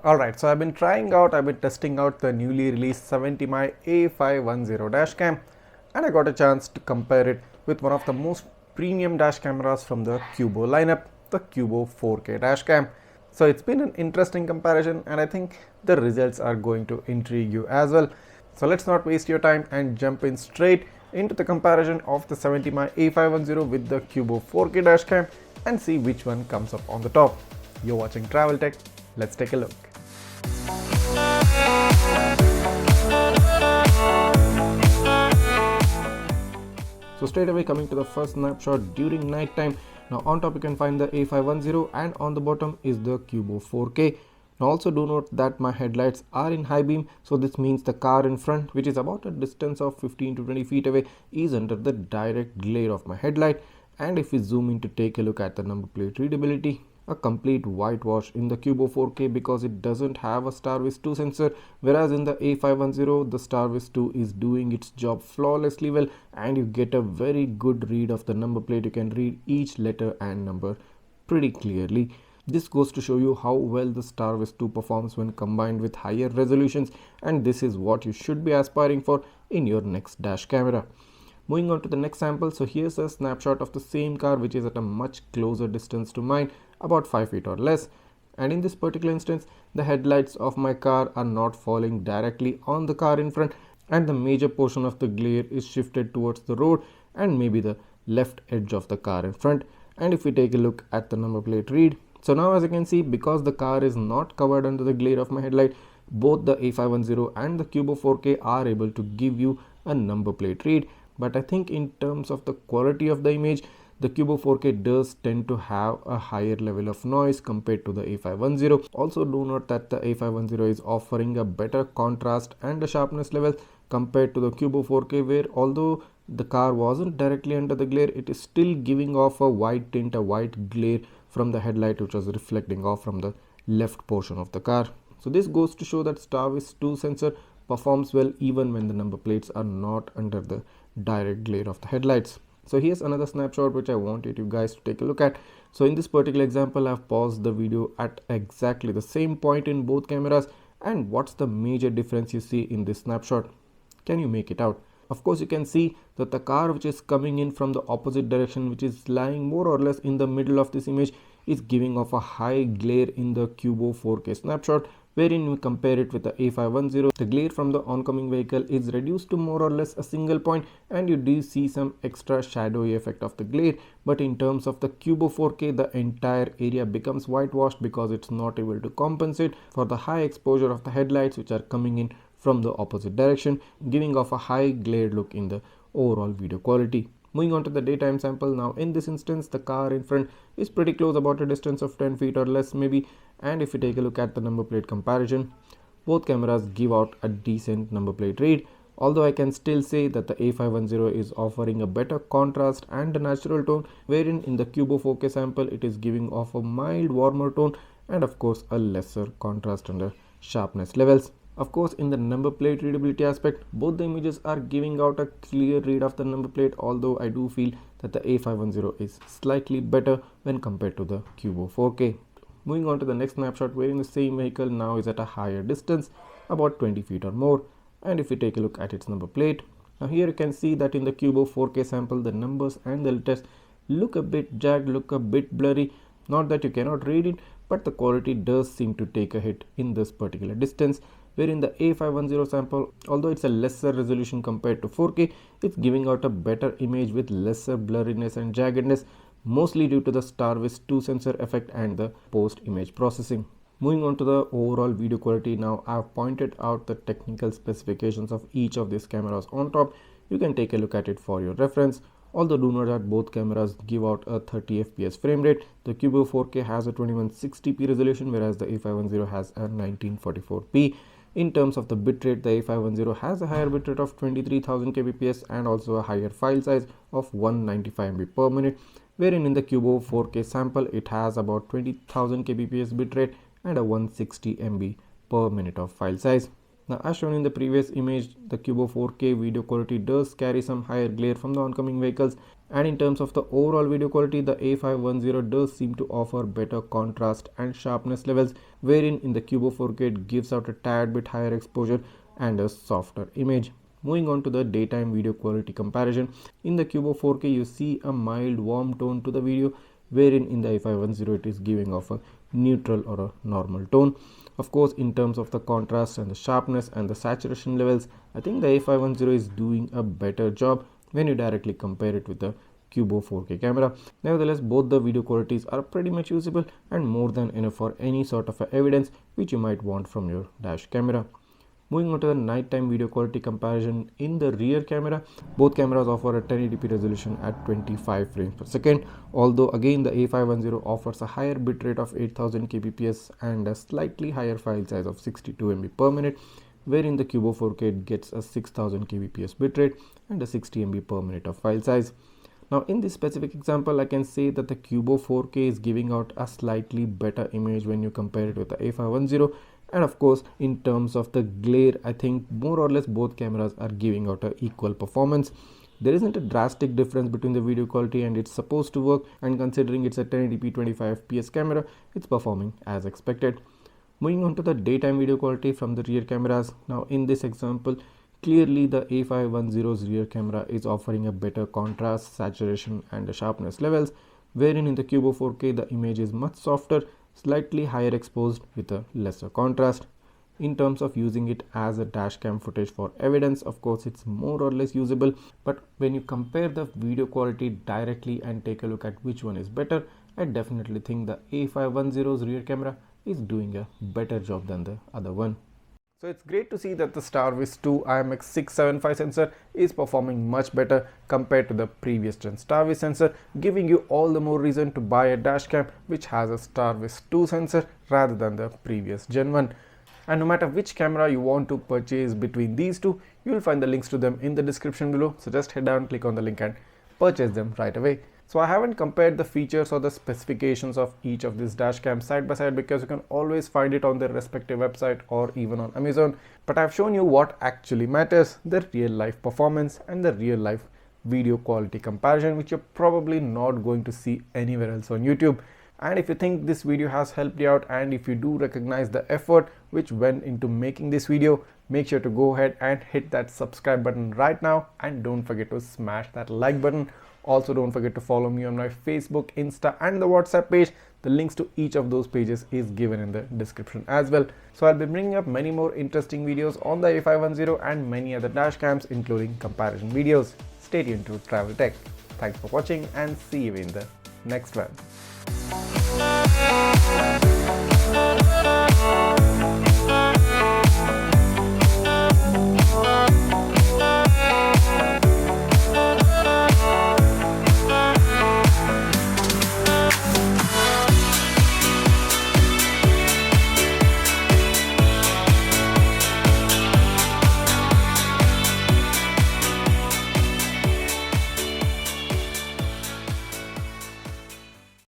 Alright, so I've been testing out the newly released 70mai A510 dashcam, and I got a chance to compare it with one of the most premium dash cameras from the Qubo lineup, the Qubo 4K dashcam. So it's been an interesting comparison, and I think the results are going to intrigue you as well. So let's not waste your time and jump in straight into the comparison of the 70mai A510 with the Qubo 4K dashcam and see which one comes up on the top. You're watching Travel Tech. Let's take a look. So straight away coming to the first snapshot during night time. Now on top you can find the A510 and on the bottom is the Qubo 4K. Now also do note that my headlights are in high beam, so this means the car in front, which is about a distance of 15 to 20 feet away, is under the direct glare of my headlight. And if we zoom in to take a look at the number plate readability, a complete whitewash in the Qubo 4K because it doesn't have a Starvis 2 sensor, whereas in the A510 the Starvis 2 is doing its job flawlessly well, and you get a very good read of the number plate. You can read each letter and number pretty clearly. This goes to show you how well the Starvis 2 performs when combined with higher resolutions, and this is what you should be aspiring for in your next dash camera. Moving on to the next sample, so here's a snapshot of the same car which is at a much closer distance to mine, about 5 feet or less. And in this particular instance, the headlights of my car are not falling directly on the car in front, and the major portion of the glare is shifted towards the road and maybe the left edge of the car in front. And if we take a look at the number plate read, so now as you can see, because the car is not covered under the glare of my headlight, both the A510 and the Qubo 4K are able to give you a number plate read. But I think in terms of the quality of the image, the Qubo 4K does tend to have a higher level of noise compared to the A510. Also do note that the A510 is offering a better contrast and a sharpness level compared to the Qubo 4K, where although the car wasn't directly under the glare, it is still giving off a white tint, a white glare from the headlight which was reflecting off from the left portion of the car. So this goes to show that Starvis 2 sensor performs well even when the number plates are not under the direct glare of the headlights. So here's another snapshot which I wanted you guys to take a look at. So in this particular example, I've paused the video at exactly the same point in both cameras. And what's the major difference you see in this snapshot? Can you make it out? Of course, you can see that the car which is coming in from the opposite direction, which is lying more or less in the middle of this image, is giving off a high glare in the Qubo 4K snapshot, wherein we compare it with the A510, the glare from the oncoming vehicle is reduced to more or less a single point, and you do see some extra shadowy effect of the glare. But in terms of the Qubo 4K, the entire area becomes whitewashed because it's not able to compensate for the high exposure of the headlights which are coming in from the opposite direction, giving off a high glare look in the overall video quality. Moving on to the daytime sample, now in this instance the car in front is pretty close, about a distance of 10 feet or less maybe. And if you take a look at the number plate comparison, both cameras give out a decent number plate read, although I can still say that the A510 is offering a better contrast and a natural tone, wherein in the Qubo 4K sample it is giving off a mild warmer tone and of course a lesser contrast and sharpness levels. Of course, in the number plate readability aspect, both the images are giving out a clear read of the number plate, although I do feel that the A510 is slightly better when compared to the Qubo 4K. Moving on to the next snapshot, wherein the same vehicle now is at a higher distance, about 20 feet or more. And if we take a look at its number plate, now here you can see that in the Qubo 4K sample, the numbers and the letters look a bit jagged, look a bit blurry. Not that you cannot read it, but the quality does seem to take a hit in this particular distance, wherein the A510 sample, although it's a lesser resolution compared to 4K, it's giving out a better image with lesser blurriness and jaggedness, mostly due to the Starvis 2 sensor effect and the post image processing. Moving on to the overall video quality, now I've pointed out the technical specifications of each of these cameras on top. You can take a look at it for your reference. Although do note that both cameras give out a 30 fps frame rate, the Qubo 4K has a 2160p resolution, whereas the A510 has a 1944p. In terms of the bitrate, the A510 has a higher bitrate of 23,000 kbps and also a higher file size of 195 MB per minute, wherein in the Qubo 4K sample it has about 20,000 kbps bitrate and a 160 MB per minute of file size. Now, as shown in the previous image, the Qubo 4K video quality does carry some higher glare from the oncoming vehicles, and in terms of the overall video quality, the A510 does seem to offer better contrast and sharpness levels, wherein in the Qubo 4K it gives out a tad bit higher exposure and a softer image. Moving on to the daytime video quality comparison, in the Qubo 4K you see a mild warm tone to the video, wherein in the A510 it is giving off a neutral or a normal tone. Of course, in terms of the contrast and the sharpness and the saturation levels, I think the A510 is doing a better job when you directly compare it with the Qubo 4K camera. Nevertheless, both the video qualities are pretty much usable and more than enough for any sort of evidence which you might want from your dash camera. Moving on to the nighttime video quality comparison, in the rear camera, both cameras offer a 1080p resolution at 25 frames per second, although again the A510 offers a higher bitrate of 8000 kbps and a slightly higher file size of 62 MB per minute, wherein the Qubo 4K gets a 6000 kbps bitrate and a 60 MB per minute of file size. Now, in this specific example, I can say that the Qubo 4K is giving out a slightly better image when you compare it with the A510. And of course, in terms of the glare, I think more or less both cameras are giving out an equal performance. There isn't a drastic difference between the video quality, and it's supposed to work, and considering it's a 1080p 25fps camera, it's performing as expected. Moving on to the daytime video quality from the rear cameras. Now, in this example, clearly the A510's rear camera is offering a better contrast, saturation and the sharpness levels, wherein in the Qubo 4K the image is much softer, slightly higher exposed with a lesser contrast. In terms of using it as a dashcam footage for evidence, of course it's more or less usable, but when you compare the video quality directly and take a look at which one is better, I definitely think the A510's rear camera is doing a better job than the other one. So it's great to see that the Starvis 2 IMX675 sensor is performing much better compared to the previous gen Starvis sensor, giving you all the more reason to buy a dashcam which has a Starvis 2 sensor rather than the previous gen 1. And no matter which camera you want to purchase between these two, you will find the links to them in the description below. So just head down, click on the link and purchase them right away. So I haven't compared the features or the specifications of each of these dash cams side by side because you can always find it on their respective website or even on Amazon. But I've shown you what actually matters, the real life performance and the real life video quality comparison, which you're probably not going to see anywhere else on YouTube. And if you think this video has helped you out, and if you do recognize the effort which went into making this video, make sure to go ahead and hit that subscribe button right now, and don't forget to smash that like button. Also, don't forget to follow me on my Facebook, Insta and the WhatsApp page. The links to each of those pages is given in the description as well. So I'll be bringing up many more interesting videos on the A510 and many other dash cams, including comparison videos. Stay tuned to Travel Tech. Thanks for watching and see you in the next one.